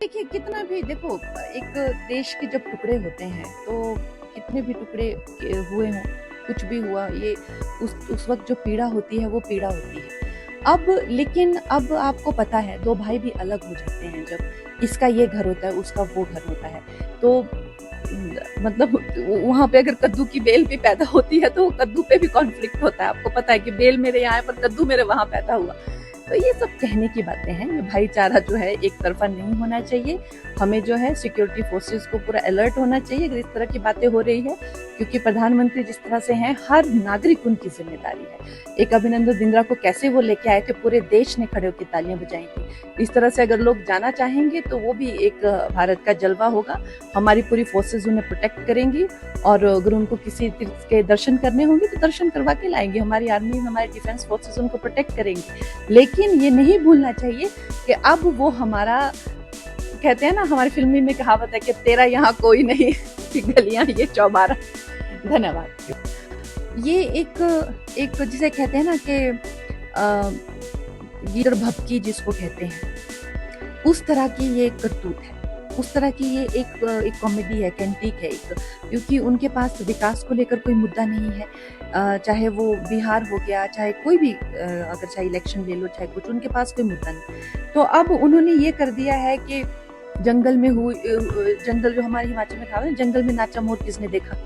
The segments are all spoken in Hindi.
देखिए कितना भी देखो, एक देश के जब टुकड़े होते हैं तो कितने भी टुकड़े हुए हों, कुछ भी हुआ, ये उस वक्त जो पीड़ा होती है वो पीड़ा होती है। अब लेकिन अब आपको पता है दो भाई भी अलग हो जाते हैं, जब इसका ये घर होता है उसका वो घर होता है, तो मतलब वहां पे अगर कद्दू की बेल भी पैदा होती है तो कद्दू पे भी कॉन्फ्लिक्ट होता है। आपको पता है कि बेल मेरे यहाँ है पर कद्दू मेरे वहां पैदा हुआ। तो ये सब कहने की बातें हैं, ये भाईचारा जो है एक तरफा नहीं होना चाहिए। हमें जो है सिक्योरिटी फोर्सेस को पूरा अलर्ट होना चाहिए अगर इस तरह की बातें हो रही है, क्योंकि प्रधानमंत्री जिस तरह से हैं, हर नागरिक उनकी जिम्मेदारी है। एक अभिनंदन बिंद्रा को कैसे वो लेके आए थे, पूरे देश ने खड़े होकर तालियां बजाई थी। इस तरह से अगर लोग जाना चाहेंगे तो वो भी एक भारत का जलवा होगा। हमारी पूरी फोर्सेस उन्हें प्रोटेक्ट करेंगी, और अगर उनको किसी तीर्थ के दर्शन करने होंगे तो दर्शन करवा के लाएंगे। हमारी आर्मी, हमारे डिफेंस फोर्सेस उनको प्रोटेक्ट करेंगी। लेकिन ये नहीं भूलना चाहिए कि अब वो हमारा, कहते हैं ना हमारी फिल्मी में कहावत है कि तेरा यहाँ कोई नहीं, गलियां ये चौबारा। धन्यवाद। ये एक जिसे कहते हैं ना कि गिर भपकी जिसको कहते हैं, उस तरह की ये करतूत है, उस तरह की ये एक कॉमेडी है, कैंटीक है एक, क्योंकि उनके पास विकास को लेकर कोई मुद्दा नहीं है। चाहे वो बिहार हो गया, चाहे कोई भी, अगर चाहे इलेक्शन ले लो, चाहे कुछ, उनके पास कोई मुद्दा नहीं। तो अब उन्होंने ये कर दिया है कि जंगल में हुई, जंगल जो हमारे हिमाचल में था, जंगल में नाचा मोर किसने देखा,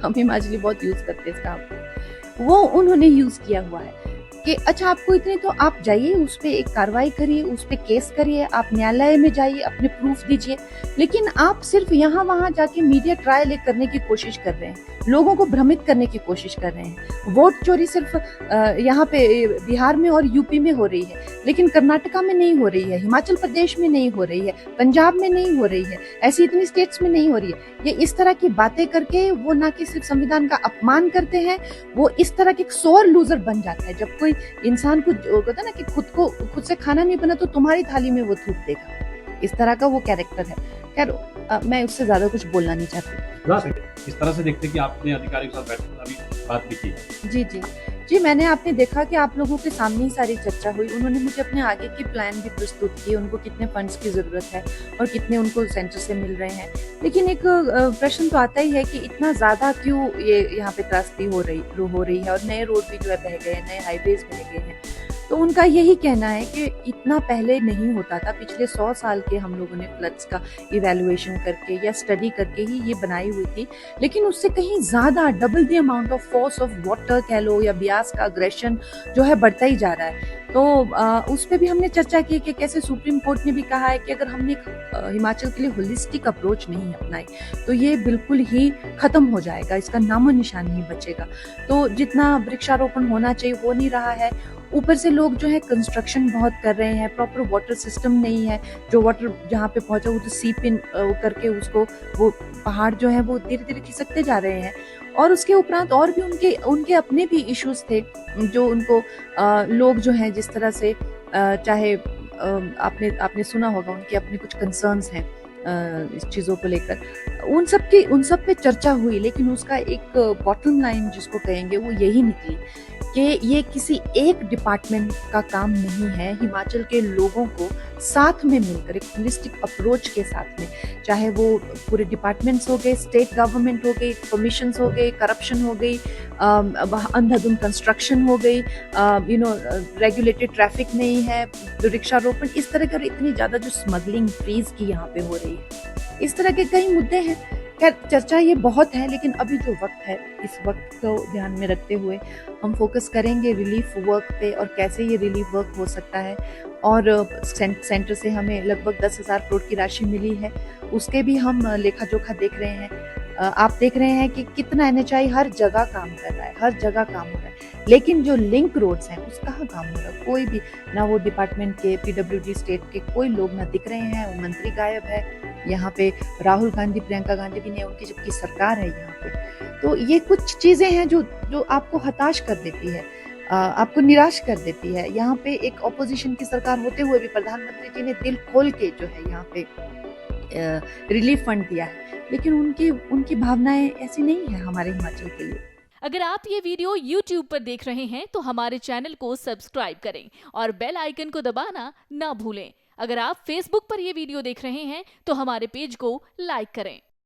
हम हिमाचली बहुत यूज करते हैं इसका, वो उन्होंने यूज किया हुआ है कि अच्छा आपको इतने, तो आप जाइए उस पर एक कार्रवाई करिए, उस पर केस करिए, आप न्यायालय में जाइए, अपने प्रूफ दीजिए। लेकिन आप सिर्फ यहाँ वहां जाके मीडिया ट्रायल करने की कोशिश कर रहे हैं, लोगों को भ्रमित करने की कोशिश कर रहे हैं। वोट चोरी सिर्फ यहाँ पे बिहार में और यूपी में हो रही है, लेकिन कर्नाटका में नहीं हो रही है, हिमाचल प्रदेश में नहीं हो रही है, पंजाब में नहीं हो रही है, ऐसी इतनी स्टेट्स में नहीं हो रही है। ये इस तरह की बातें करके वो ना कि सिर्फ संविधान का अपमान करते हैं, वो इस तरह के एक सोर लूजर बन जाता है। जब कोई इंसान को कहता है ना कि खुद से खाना नहीं बना तो तुम्हारी थाली में वो थूक देगा, इस तरह का वो कैरेक्टर है। खैर मैं उससे ज्यादा कुछ बोलना नहीं चाहती। इस तरह से देखते कि आपने अधिकारियों के साथ बैठक अभी बात भी की। जी जी जी, मैंने आपने देखा कि आप लोगों के सामने ही सारी चर्चा हुई। उन्होंने मुझे अपने आगे की प्लान भी प्रस्तुत किए, उनको कितने फंड्स की जरूरत है और कितने उनको सेंटर से मिल रहे हैं। लेकिन एक प्रश्न तो आता ही है कि इतना ज्यादा क्यों ये यहाँ पे त्रासदी हो रही है, और नए रोड भी जो है बह गए हैं, नए हाईवेज बह गए हैं। तो उनका यही कहना है कि इतना पहले नहीं होता था, पिछले 100 साल के हम लोगों ने फ्लड्स का इवैल्यूएशन करके या स्टडी करके ही ये बनाई हुई थी, लेकिन उससे कहीं ज्यादा double the amount of force of water कह लो या ब्यास का अग्रेशन जो है बढ़ता ही जा रहा है। तो उस पर भी हमने चर्चा की कि कैसे सुप्रीम कोर्ट ने भी कहा है कि अगर हमने हिमाचल के लिए होलिस्टिक अप्रोच नहीं अपनाई तो ये बिल्कुल ही खत्म हो जाएगा, इसका नामो निशान नहीं बचेगा। तो जितना वृक्षारोपण होना चाहिए हो नहीं रहा है, ऊपर से लोग जो है कंस्ट्रक्शन बहुत कर रहे हैं, प्रॉपर वाटर सिस्टम नहीं है, जो वाटर जहाँ पे पहुंचा वो तो सीप इन करके उसको, वो पहाड़ जो है वो धीरे धीरे खिसकते जा रहे हैं। और उसके उपरांत और भी उनके अपने भी इश्यूज थे जो उनको लोग जो हैं जिस तरह से चाहे आपने सुना होगा उनके अपने कुछ कंसर्न्स हैं इस चीजों को लेकर, उन सब पे चर्चा हुई। लेकिन उसका एक बॉटम लाइन जिसको कहेंगे वो यही निकली कि ये किसी एक डिपार्टमेंट का काम नहीं है, हिमाचल के लोगों को साथ में मिलकर एक होलिस्टिक अप्रोच के साथ में, चाहे वो पूरे डिपार्टमेंट्स हो गए, स्टेट गवर्नमेंट हो गई, कमीशंस हो गए, करप्शन हो गई, अंधाधुंध कंस्ट्रक्शन हो गई, रेगुलेटेड ट्रैफिक नहीं है, वृक्षारोपण, इस तरह की इतनी ज्यादा जो स्मगलिंग फ्रीज की यहाँ पे हो रही है, इस तरह के कई मुद्दे हैं। खैर चर्चा ये बहुत है, लेकिन अभी जो वक्त है, इस वक्त को ध्यान में रखते हुए हम फोकस करेंगे रिलीफ वर्क पे और कैसे ये रिलीफ वर्क हो सकता है। और सेंटर से हमें लगभग 10,000 करोड़ की राशि मिली है, उसके भी हम लेखा जोखा देख रहे हैं। आप देख रहे हैं कि कितना NHI हर जगह काम कर रहा है, हर जगह काम हो रहा है, लेकिन जो लिंक रोड्स हैं उस कहाँ काम हो रहा है, कोई भी ना, वो डिपार्टमेंट के, PWD स्टेट के कोई लोग ना दिख रहे हैं, वो मंत्री गायब है यहाँ पे, राहुल गांधी, प्रियंका गांधी भी नहीं, उनकी जबकि सरकार है यहाँ पे। तो ये कुछ चीजें हैं जो आपको हताश कर देती है, आपको निराश कर देती है। यहाँ पे एक ऑपोजिशन की सरकार होते हुए भी प्रधानमंत्री जी ने दिल खोल के जो है यहाँ पे रिलीफ फंड दिया है, लेकिन उनकी भावनाएं ऐसी नहीं है हमारे हिमाचल के लिए। अगर आप ये वीडियो YouTube पर देख रहे हैं तो हमारे चैनल को सब्सक्राइब करें और बेल आइकन को दबाना ना भूलें। अगर आप Facebook पर ये वीडियो देख रहे हैं तो हमारे पेज को लाइक करें।